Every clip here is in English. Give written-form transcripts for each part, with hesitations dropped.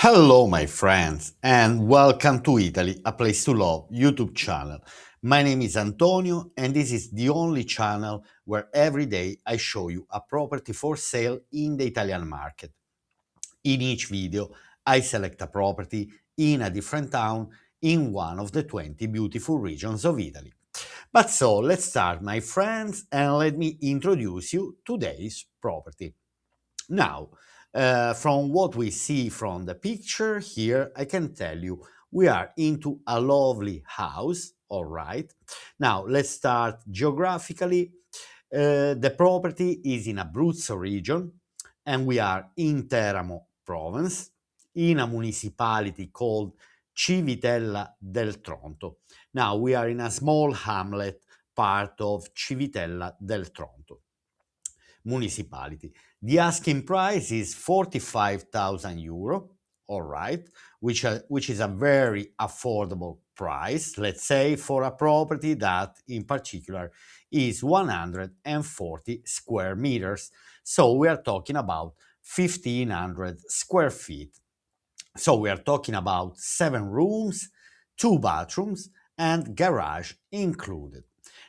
Hello, my friends, and welcome to Italy, a place to love YouTube channel. My name is Antonio, and this is the only channel where every day I show you a property for sale in the Italian market. In each video, I select a property in a different town in one of the 20 beautiful regions of Italy. But so, let's start, my friends, and let me introduce you today's property. Now, from what we see from the picture here, I can tell you we are into a lovely house, all right? Now, let's start geographically. The property is in Abruzzo region, and we are in Teramo province, in a municipality called Civitella del Tronto. Now, we are in a small hamlet part of Civitella del Tronto municipality. The asking price is 45,000 euro, all right, which is a very affordable price, let's say, for a property that in particular is 140 square meters. So we are talking about 1,500 square feet. So we are talking about 7 rooms, 2 bathrooms, and garage included.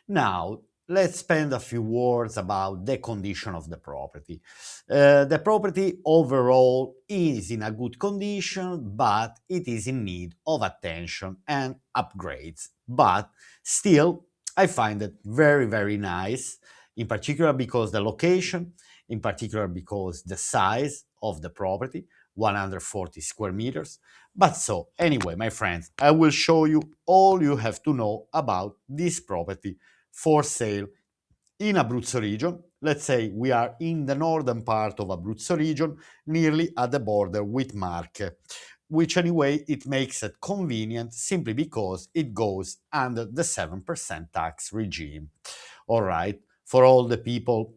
Now, let's spend a few words about the condition of the property. The property overall is in a good condition, but it is in need of attention and upgrades. But still, I find it very, very nice, in particular because the location, in particular because the size of the property, 140 square meters. But so, anyway, my friends, I will show you all you have to know about this property for sale in Abruzzo region. Let's say we are in the northern part of Abruzzo region, nearly at the border with Marche, which anyway it makes it convenient simply because it goes under the 7% tax regime. All right, for all the people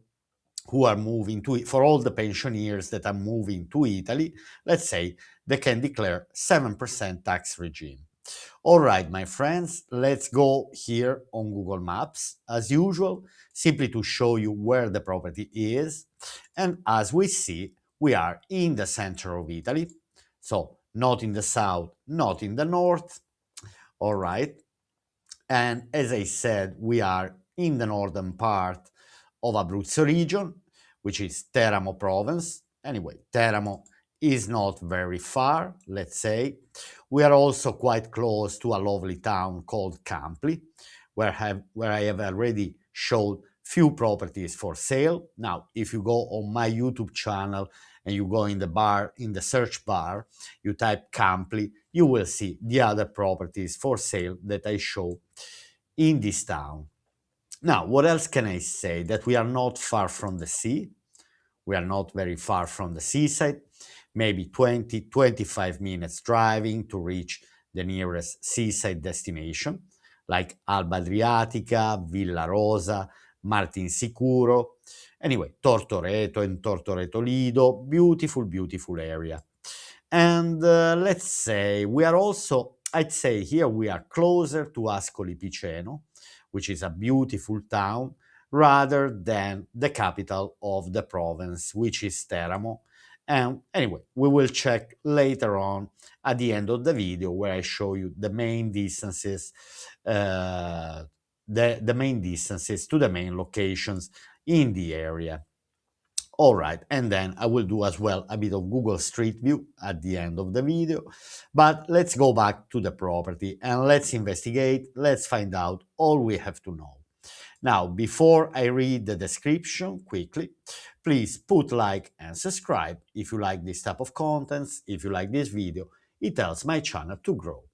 who are moving to, for all the pensioners that are moving to Italy, let's say they can declare 7% tax regime. All right, my friends, let's go here on Google Maps, as usual, simply to show you where the property is. And as we see, we are in the center of Italy, so not in the south, not in the north. All right. And as I said, we are in the northern part of Abruzzo region, which is Teramo province. Anyway, Teramo is not very far, let's say. We are also quite close to a lovely town called Campli, where I have already showed few properties for sale. Now, if you go on my YouTube channel and you go in the bar, in the search bar, you type Campli, you will see the other properties for sale that I show in this town. Now, what else can I say? That we are not far from the sea. We are not very far from the seaside, maybe 20-25 minutes driving to reach the nearest seaside destination, like Alba Adriatica, Villa Rosa, Martinsicuro, anyway, Tortoreto and Tortoreto Lido, beautiful, beautiful area. And let's say we are also, I'd say here we are closer to Ascoli Piceno, which is a beautiful town, rather than the capital of the province, which is Teramo. And anyway, we will check later on at the end of the video where I show you the main distances, the main distances to the main locations in the area. All right, and then I will do as well a bit of Google Street View at the end of the video. But let's go back to the property and let's investigate, let's find out all we have to know. Now, before I read the description quickly, please put like and subscribe if you like this type of contents, if you like this video, it helps my channel to grow.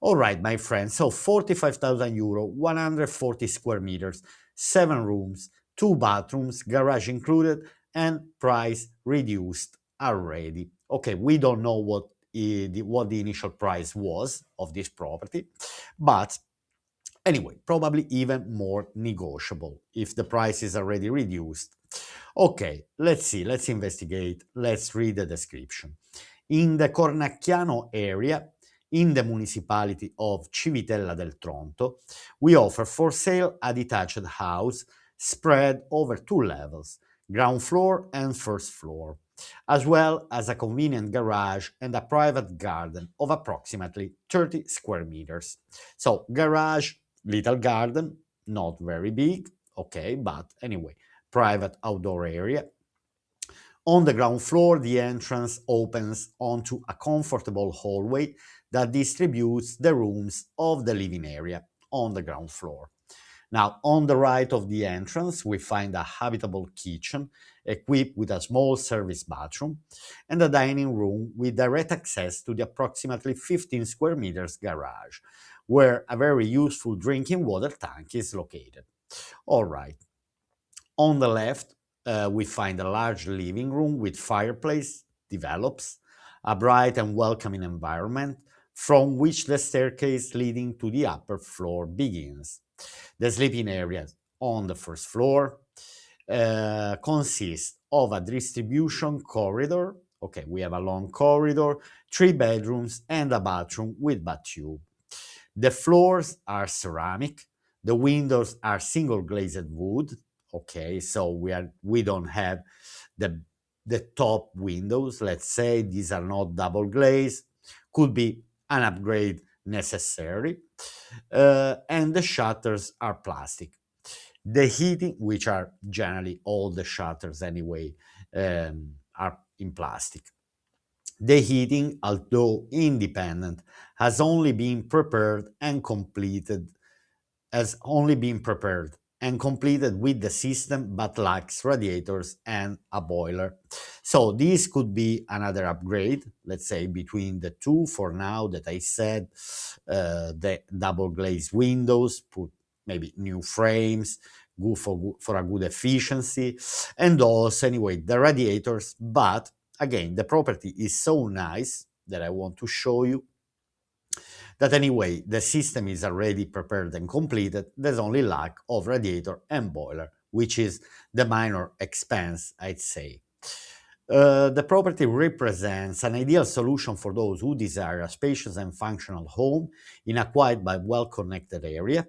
All right, my friends, so 45,000 euro, 140 square meters, 7 rooms, 2 bathrooms, garage included, and price reduced already. Okay, we don't know what the initial price was of this property, but anyway, probably even more negotiable if the price is already reduced. Okay, let's see, let's investigate, let's read the description. In the Cornacchiano area, in the municipality of Civitella del Tronto, we offer for sale a detached house spread over 2 levels, ground floor and first floor. as well as a convenient garage and a private garden of approximately 30 square meters. So garage, little garden, not very big, okay, but anyway, private outdoor area. On the ground floor, the entrance opens onto a comfortable hallway that distributes the rooms of the living area on the ground floor. Now, on the right of the entrance, we find a habitable kitchen equipped with a small service bathroom and a dining room with direct access to the approximately 15 square meters garage, where a very useful drinking water tank is located. All right. On the left, we find a large living room with fireplace develops, a bright and welcoming environment from which the staircase leading to the upper floor begins. The sleeping areas on the first floor consist of a distribution corridor. Okay, we have a long corridor, three bedrooms, and a bathroom with bathtub. The floors are ceramic. The windows are single glazed wood. Okay, so we don't have the the top windows. Let's say these are not double glazed. Could be an upgrade necessary. And the shutters are plastic. The heating, which are generally all the shutters anyway, are in plastic. The heating, although independent, has only been prepared and completed has only been prepared and completed with the system but lacks radiators and a boiler. So this could be another upgrade, let's say between the two for now that I said, the double glazed windows, put maybe new frames, good for a good efficiency, and also anyway the radiators. But again, the property is so nice that I want to show you that anyway the system is already prepared and completed. There's only lack of radiator and boiler, which is the minor expense, I'd say. The property represents an ideal solution for those who desire a spacious and functional home in a quiet but well-connected area.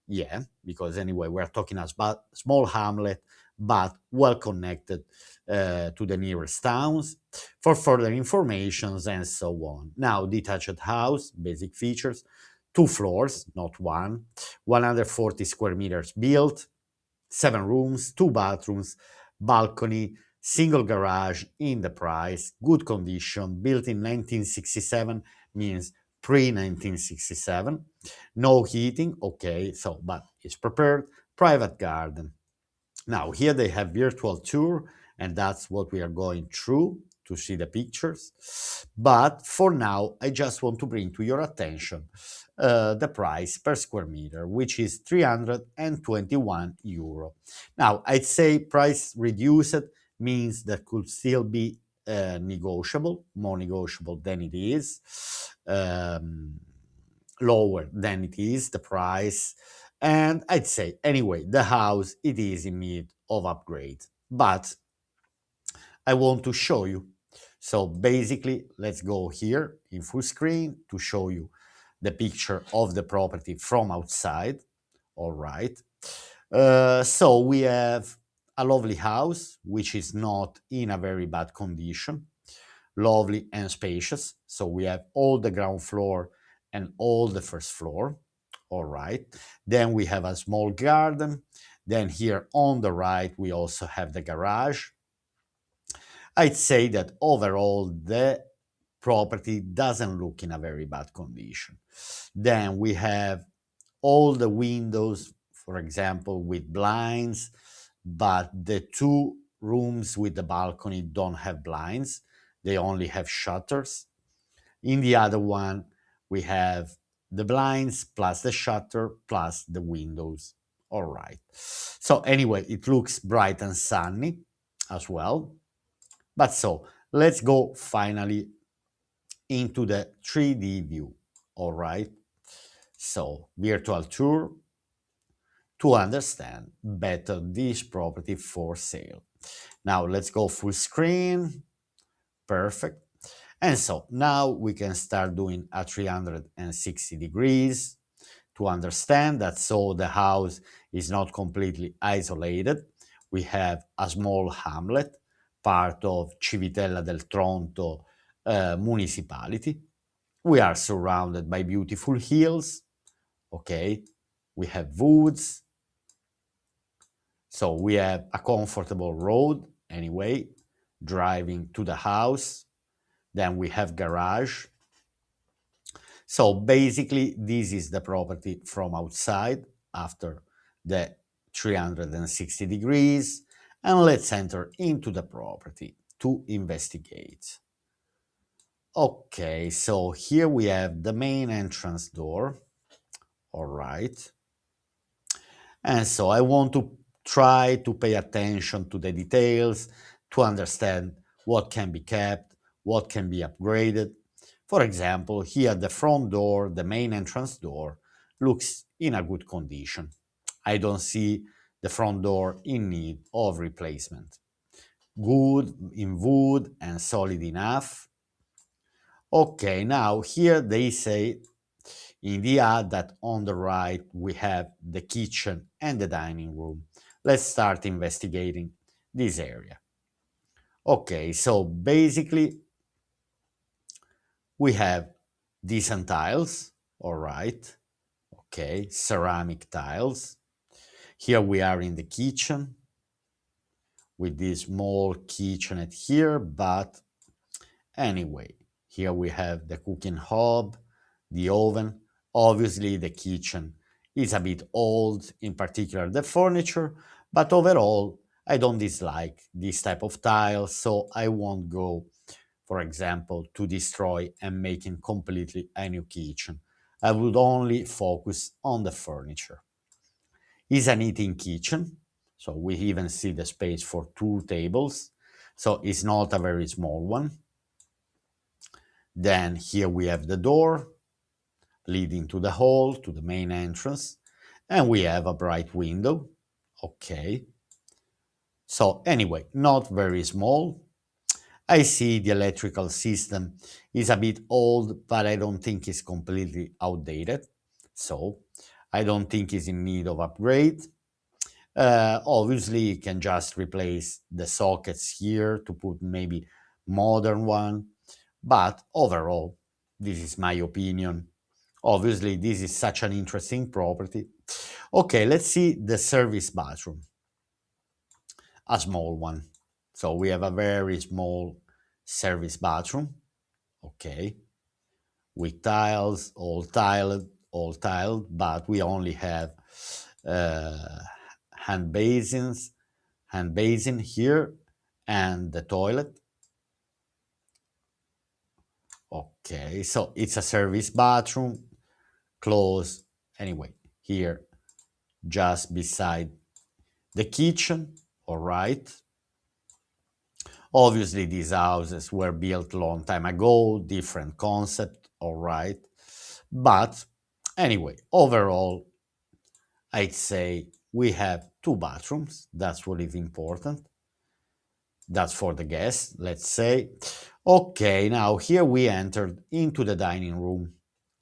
Yeah, because anyway, we're talking about small hamlet, but well connected to the nearest towns for further informations and so on. Now, detached house, basic features, two floors, not one, 140 square meters built, seven rooms, two bathrooms, balcony, single garage in the price, good condition, built in 1967, means pre 1967. No heating, okay, so but it's prepared. Private garden. Now here they have virtual tour, and that's what we are going through to see the pictures. But for now, I just want to bring to your attention the price per square meter, which is 321 euro. Now, I'd say price reduced means that could still be negotiable, more negotiable than it is, lower than it is, the price. And I'd say, anyway, the house, it is in need of upgrade. But I want to show you. So basically, let's go here in full screen to show you the picture of the property from outside. All right. So we have a lovely house, which is not in a very bad condition, lovely and spacious. So we have all the ground floor and all the first floor. All right. Then we have a small garden. Then here on the right, we also have the garage. I'd say that overall the property doesn't look in a very bad condition. Then we have all the windows, for example, with blinds, but the two rooms with the balcony don't have blinds. They only have shutters. In the other one, we have the blinds plus the shutter plus the windows. All right. So anyway, it looks bright and sunny as well. But so let's go finally into the 3D view. All right. So virtual tour to understand better this property for sale. Now let's go full screen. Perfect. And so now we can start doing a 360 degrees to understand that so the house is not completely isolated. We have a small hamlet, part of Civitella del Tronto municipality. We are surrounded by beautiful hills, okay? We have woods, so we have a comfortable road anyway, driving to the house. Then we have garage. So basically, this is the property from outside after the 360 degrees. And let's enter into the property to investigate. Okay, so here we have the main entrance door. All right. And so I want to try to pay attention to the details to understand what can be kept, what can be upgraded. For example, here the front door, the main entrance door, looks in a good condition. I don't see the front door in need of replacement. Good in wood and solid enough. Okay, now here they say in the ad that on the right we have the kitchen and the dining room. Let's start investigating this area. Okay, so basically we have decent tiles, all right. Okay, ceramic tiles. Here we are in the kitchen with this small kitchenette here, but anyway, here we have the cooking hob, the oven. Obviously, the kitchen is a bit old, in particular the furniture, but overall, I don't dislike this type of tile, so I won't go, for example, to destroy and making completely a new kitchen. I would only focus on the furniture. It's an eating kitchen, so we even see the space for two tables, so it's not a very small one. Then here we have the door leading to the hall, to the main entrance, and we have a bright window. Okay. So anyway, not very small. I see the electrical system is a bit old, but I don't think it's completely outdated. So I don't think it's in need of upgrade. Obviously, you can just replace the sockets here to put maybe modern one. But overall, this is my opinion. Obviously, this is such an interesting property. Okay, let's see the service bathroom, a small one. So we have a very small service bathroom. Okay, with tiles, all tiled, but we only have uh, hand basins, hand basin here, and the toilet. Okay, so it's a service bathroom, close anyway here, just beside the kitchen. All right. Obviously, these houses were built a long time ago, different concept. All right. But anyway, overall, I'd say we have two bathrooms. That's what is important. That's for the guests, let's say. Okay, now here we entered into the dining room.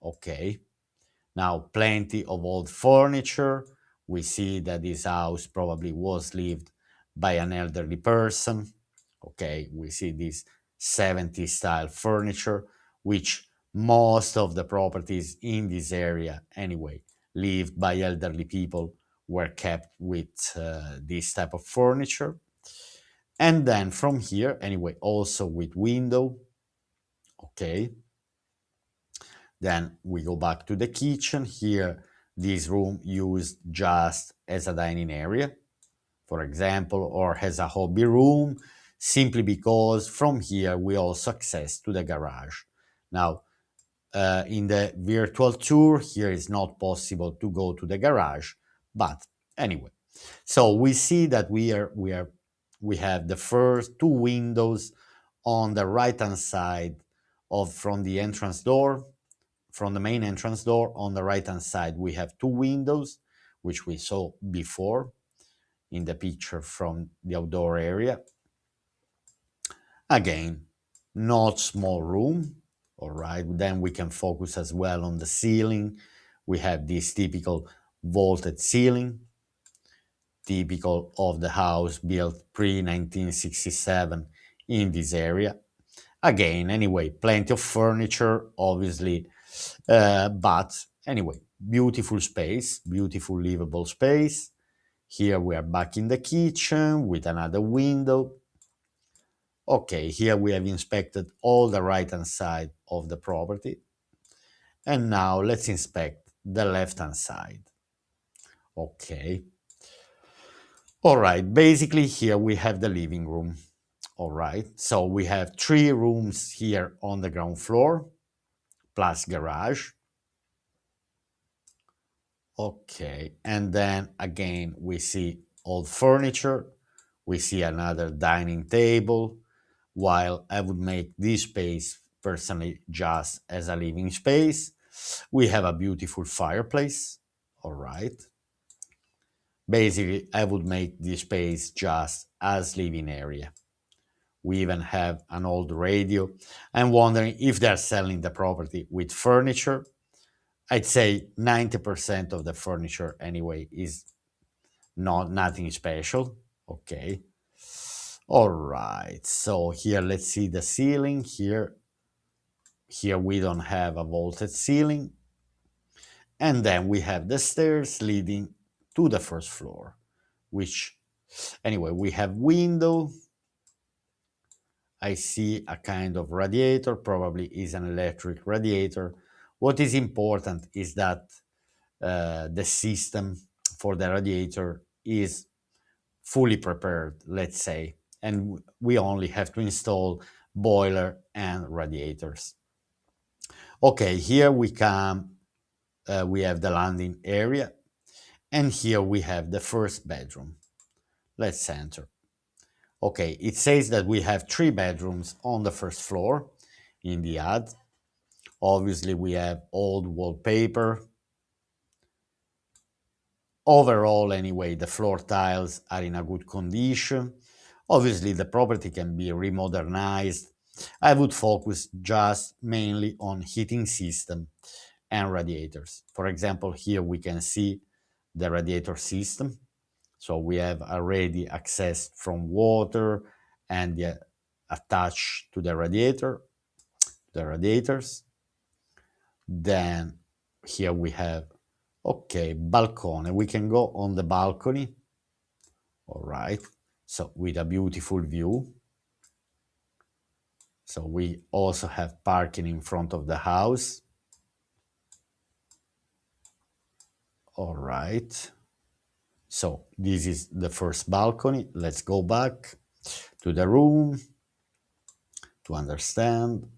Okay, now plenty of old furniture. We see that this house probably was lived by an elderly person. Okay, we see this 70s style furniture, which most of the properties in this area, anyway, lived by elderly people, were kept with this type of furniture. And then from here, anyway, also with window. Okay, then we go back to the kitchen. Here, this room used just as a dining area, for example, or as a hobby room, simply because from here we also access to the garage. Now, in the virtual tour, here is not possible to go to the garage, but anyway. So we see that we have the first two windows on the right hand side of from the entrance door. From the main entrance door on the right hand side, we have two windows, which we saw before in the picture from the outdoor area. Again, not small room. All right. Then we can focus as well on the ceiling. We have this typical vaulted ceiling. typical of the house built pre-1967 in this area. Again, anyway, plenty of furniture, obviously, but anyway, beautiful space, beautiful livable space. Here we are back in the kitchen with another window. Okay, here we have inspected all the right-hand side of the property. And now let's inspect the left-hand side. Okay. All right, basically here we have the living room. All right, so we have 3 rooms here on the ground floor, plus garage. Okay, and then again, we see old furniture. We see another dining table, while I would make this space personally just as a living space. We have a beautiful fireplace. All right. Basically, I would make this space just as living area. We even have an old radio. I'm wondering if they're selling the property with furniture. I'd say 90% of the furniture anyway is nothing special. Okay. All right. So here let's see the ceiling. Here we don't have a vaulted ceiling. And then we have the stairs leading to the first floor, which anyway, we have window. I see a kind of radiator, probably is an electric radiator. What is important is that the system for the radiator is fully prepared, let's say, and we only have to install boiler and radiators. Okay, here we come, we have the landing area, and here we have the first bedroom. Let's enter. Okay, it says that we have 3 bedrooms on the first floor in the ad. Obviously, we have old wallpaper. Overall, anyway, the floor tiles are in a good condition. Obviously, the property can be remodernized. I would focus just mainly on heating system and radiators. For example, here we can see the radiator system. So we have already access from water and attached to the radiators. Then here we have, okay, balcony. We can go on the balcony. All right. So with a beautiful view. So we also have parking in front of the house. All right. So this is the first balcony. Let's go back to the room to understand.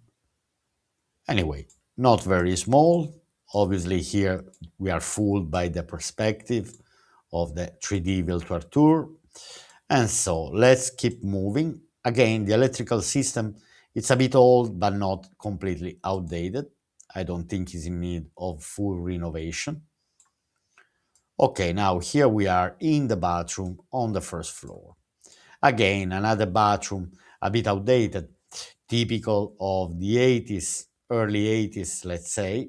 Anyway, not very small. Obviously, here we are fooled by the perspective of the 3D virtual tour. And so let's keep moving. Again, the electrical system, it's a bit old, but not completely outdated. I don't think it's in need of full renovation. Okay, now here we are in the bathroom on the first floor. Again, another bathroom, a bit outdated, typical of the 80s, early 80s, let's say.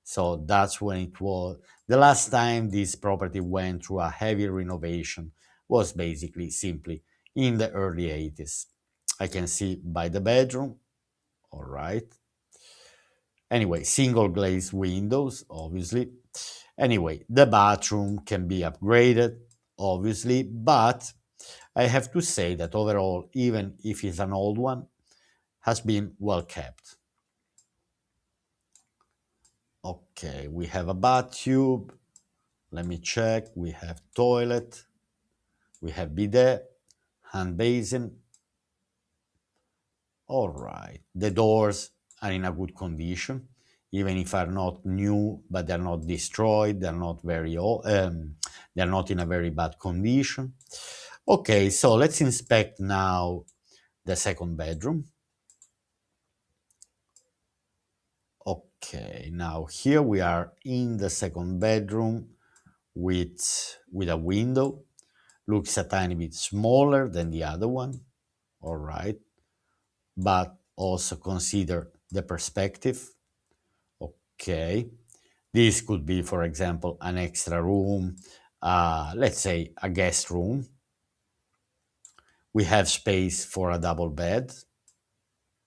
So that's when it was. The last time this property went through a heavy renovation was basically simply in the early 80s. I can see by the bedroom. All right. Anyway, single glazed windows, obviously. Anyway, the bathroom can be upgraded, obviously, but I have to say that overall, even if it's an old one, has been well kept. Okay, we have a bath tube. Let me check. We have toilet. We have bidet, hand basin. All right. The doors are in a good condition, even if are not new, but they're not destroyed. They're not very old. They're not in a very bad condition. Okay, so let's inspect now the second bedroom. Okay, now here we are in the second bedroom with a window. Looks a tiny bit smaller than the other one. All right, but also consider the perspective. Okay, this could be, for example, an extra room, let's say, a guest room. We have space for a double bed,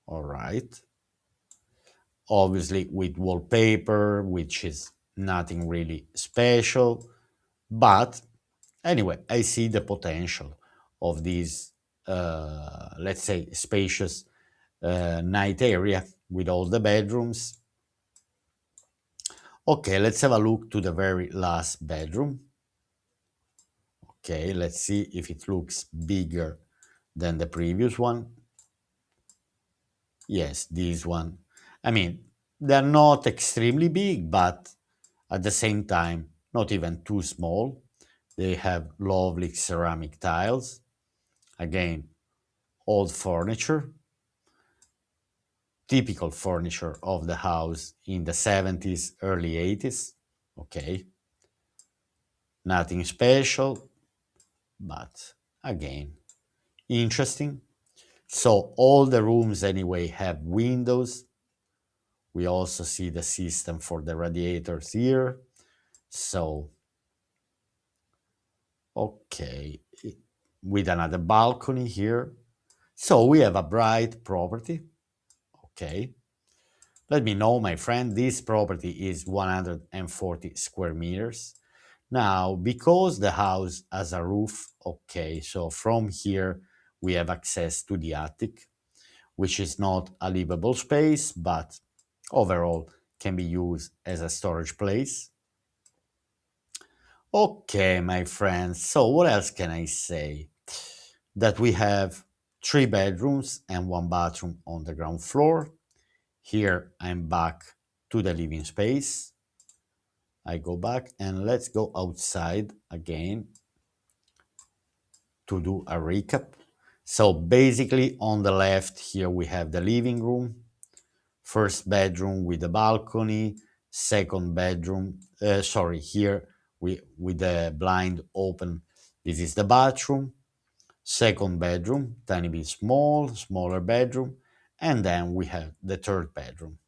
all right. Obviously, with wallpaper, which is nothing really special. But anyway, I see the potential of this, let's say, spacious night area with all the bedrooms. Okay, let's have a look to the very last bedroom. Okay, let's see if it looks bigger than the previous one. Yes, this one. I mean, they're not extremely big, but at the same time, not even too small. They have lovely ceramic tiles. Again, old furniture, typical furniture of the house in the 70s, early 80s. Okay, nothing special, but again, interesting. So all the rooms anyway have windows. We also see the system for the radiators here. So, okay, with another balcony here. So we have a bright property. Okay. Let me know, my friend, this property is 140 square meters. Now, because the house has a roof, okay, so from here we have access to the attic, which is not a livable space, but overall can be used as a storage place. Okay, my friends, so what else can I say? That we have three bedrooms and one bathroom on the ground floor. Here I'm back to the living space. I go back and let's go outside again to do a recap. So basically on the left here we have the living room, first bedroom with the balcony, second bedroom, sorry, here with the blind open, this is the bathroom, second bedroom, tiny bit smaller bedroom, and then we have the third bedroom.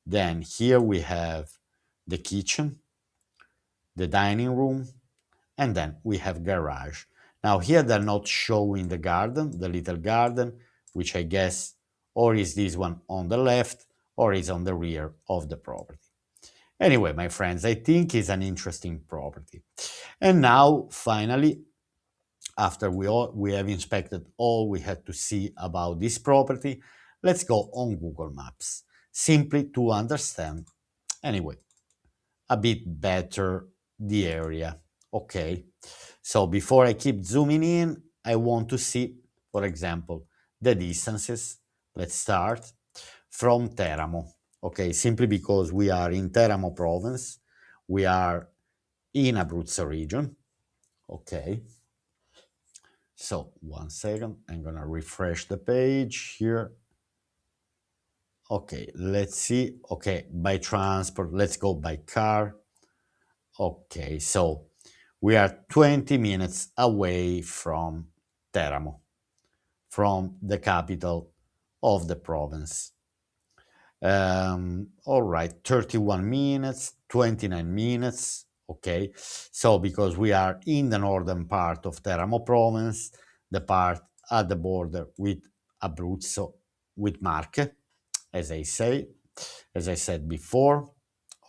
Then here we have the kitchen, the dining room, and then we have garage. Now here they're not showing the garden, the little garden, which I guess or is this one on the left or is on the rear of the property. Anyway, my friends, I think it's an interesting property. And now finally, after we have inspected all we had to see about this property, let's go on Google Maps simply to understand anyway a bit better the area. Okay, so before I keep zooming in, I want to see, for example, the distances. Let's start from Teramo. Okay, simply because we are in Teramo province, we are in Abruzzo region. Okay, so one second, I'm gonna refresh the page here. Okay, let's see. Okay, by transport, let's go by car. Okay, so we are 20 minutes away from Teramo, from the capital of the province. All right, 31 minutes, 29 minutes. Okay, so because we are in the northern part of Teramo province, the part at the border with Abruzzo, with Marche, as I say, as I said before.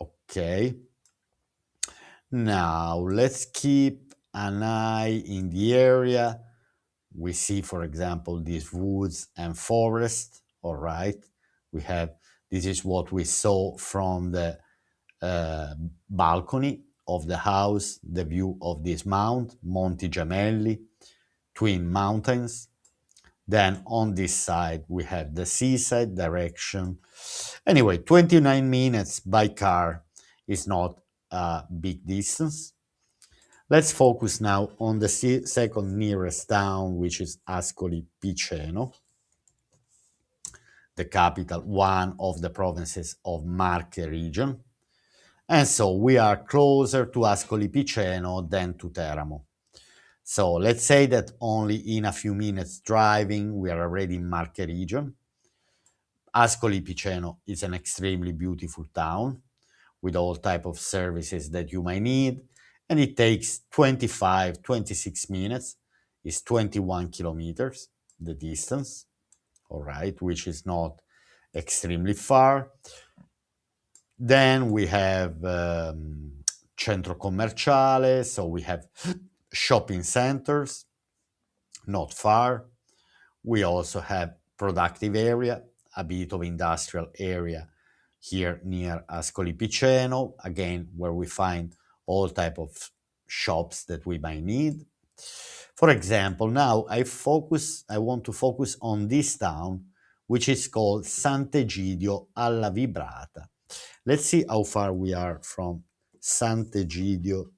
Okay, now let's keep an eye in the area. We see, for example, these woods and forest. All right, we have, this is what we saw from the uh, balcony of the house, the view of this mount, Monti Gemelli, twin mountains. Then on this side, we have the seaside direction. Anyway, 29 minutes by car is not a big distance. Let's focus now on the second nearest town, which is Ascoli Piceno, the capital, one of the provinces of Marche region. And so we are closer to Ascoli Piceno than to Teramo. So let's say that only in a few minutes driving, we are already in Marche region. Ascoli Piceno is an extremely beautiful town with all type of services that you might need. and it takes 25, 26 minutes. It's 21 kilometers, the distance, all right, which is not extremely far. Then we have centro commerciale, so we have shopping centers not far. We also have productive area, a bit of industrial area here near Ascoli Piceno, again, where we find all type of shops that we might need. For example, now I want to focus on this town, which is called Sant'Egidio alla Vibrata. Let's see how far we are from Sant'Egidio,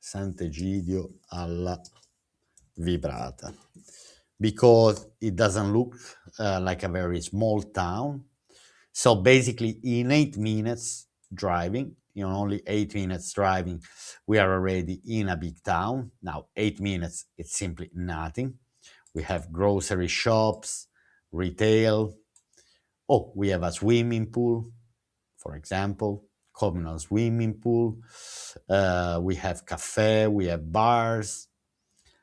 Sant'Egidio alla Vibrata, because it doesn't look like a very small town. So basically, in 8 minutes driving, only 8 minutes driving, we are already in a big town. Now, 8 minutes, it's simply nothing. We have grocery shops, retail. Oh, we have a swimming pool, for example, communal swimming pool. We have cafe, we have bars.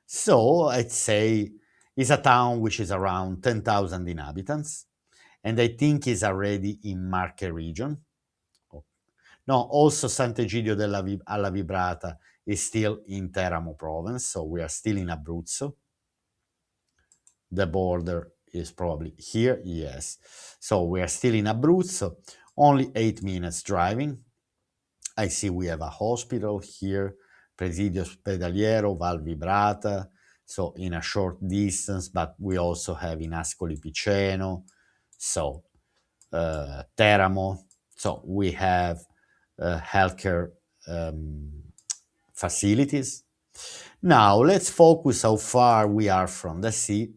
So I'd say it's a town which is around 10,000 inhabitants, and I think is already in Marche region. Oh, no, also Sant'Egidio alla Vibrata is still in Teramo province, so we are still in Abruzzo. The border is probably here, yes. So we are still in Abruzzo, only 8 minutes driving. I see we have a hospital here, Presidio Ospedaliero Val Vibrata, so in a short distance, but we also have in Ascoli Piceno, so Teramo. So we have healthcare facilities. Now let's focus how far we are from the sea,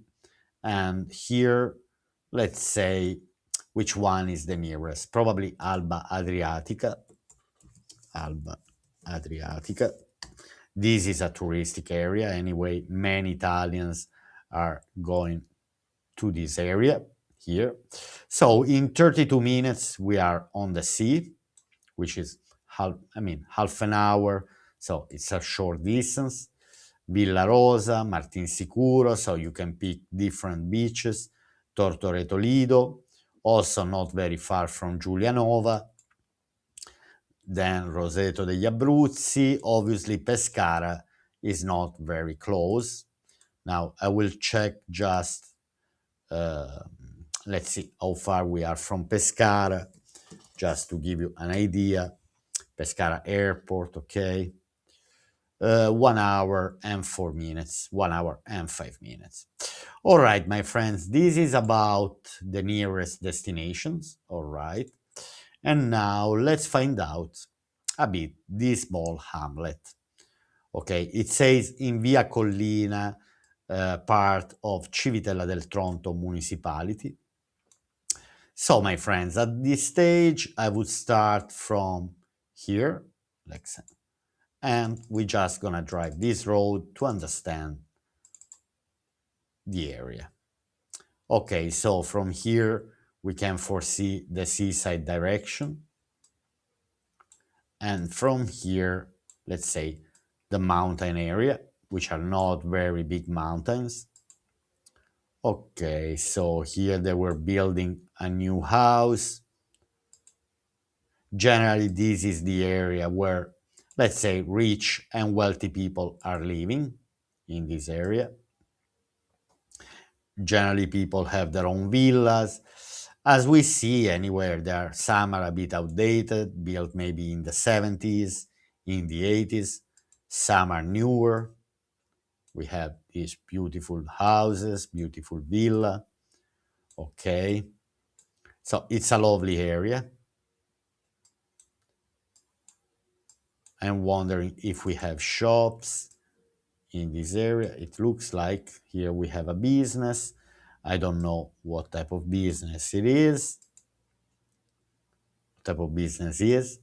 and here let's say which one is the nearest. Probably Alba Adriatica. Alba Adriatica. This is a touristic area anyway. Many Italians are going to this area here. So in 32 minutes we are on the sea, which is half an hour. So it's a short distance. Villa Rosa, Martinsicuro, so you can pick different beaches. Tortoreto Lido, also not very far from Giulianova. Then Roseto degli Abruzzi, obviously Pescara is not very close. Now I will check just, let's see how far we are from Pescara, just to give you an idea. Pescara Airport, okay. 1 hour and 4 minutes, 1 hour and 5 minutes. All right, my friends, this is about the nearest destinations, all right. And now let's find out a bit this small hamlet. Okay, it says in Via Collina, part of Civitella del Tronto Municipality. So, my friends, at this stage, I would start from here, like so, and we're just gonna drive this road to understand the area. Okay, so from here, we can foresee the seaside direction. And from here, let's say, the mountain area, which are not very big mountains. Okay, so here they were building a new house. Generally, this is the area where, let's say, rich and wealthy people are living in this area. Generally, people have their own villas. As we see anywhere, there some are a bit outdated, built maybe in the 70s, in the 80s. Some are newer. We have these beautiful houses, beautiful villa. Okay. So it's a lovely area. I'm wondering if we have shops in this area. It looks like here we have a business. I don't know what type of business it is. What type of business is.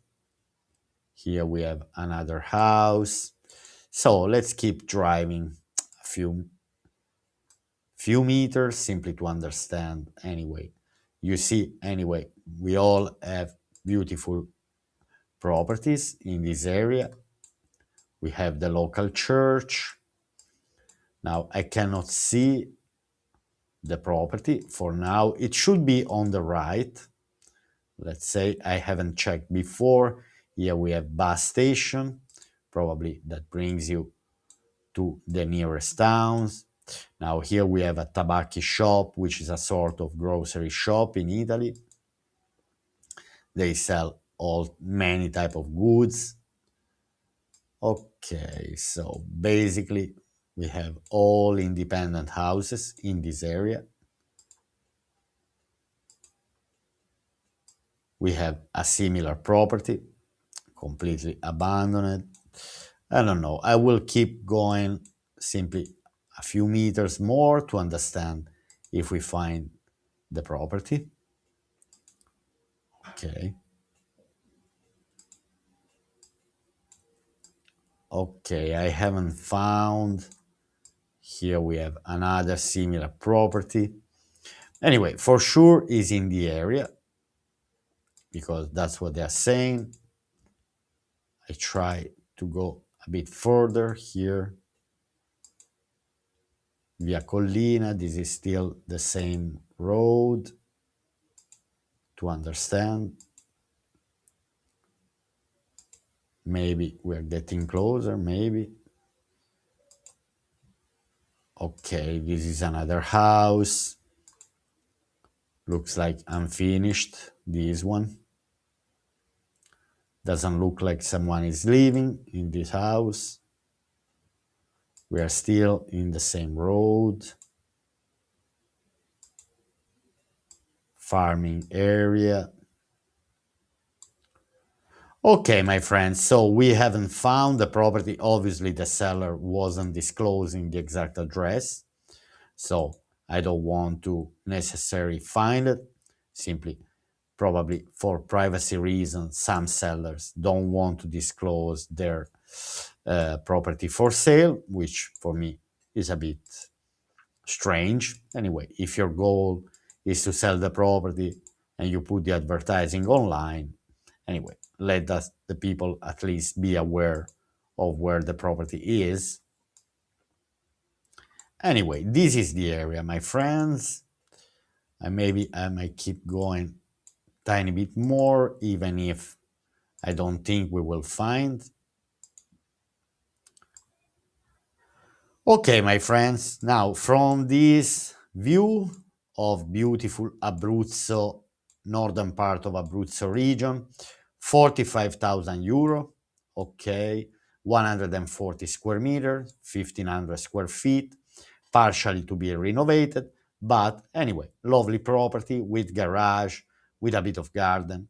Here we have another house. So let's keep driving a few meters simply to understand anyway. You see, anyway, we all have beautiful properties in this area. We have the local church. Now I cannot see the property for now. It should be on the right. Let's say I haven't checked before. Here we have bus station. Probably that brings you to the nearest towns. Now here we have a tabacchi shop, which is a sort of grocery shop in Italy. They sell all many type of goods. Okay, so basically we have all independent houses in this area. We have a similar property, completely abandoned. I don't know. I will keep going simply a few meters more to understand if we find the property. Okay. Okay, I haven't found. Here we have another similar property. Anyway, for sure is in the area because that's what they're saying. I try to go a bit further here. Via Collina, this is still the same road to understand. Maybe we're getting closer, maybe. Okay, this is another house. Looks like unfinished, this one. Doesn't look like someone is living in this house. We are still in the same road. Farming area. Okay, my friends, so we haven't found the property. Obviously, the seller wasn't disclosing the exact address, so I don't want to necessarily find it. Simply, probably for privacy reasons, some sellers don't want to disclose their property for sale, which for me is a bit strange. Anyway, if your goal is to sell the property and you put the advertising online, anyway, let us, the people, at least be aware of where the property is. Anyway, this is the area, my friends. And maybe I might keep going tiny bit more, even if I don't think we will find. Okay, my friends, now from this view of beautiful Abruzzo, northern part of Abruzzo region, 45,000 euro, okay, 140 square meters, 1,500 square feet, partially to be renovated, but anyway, lovely property with garage, with a bit of garden.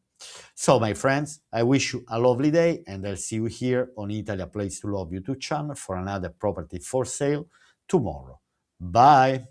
So, my friends, I wish you a lovely day, and I'll see you here on Italy, a Place to Love YouTube channel for another property for sale tomorrow. Bye!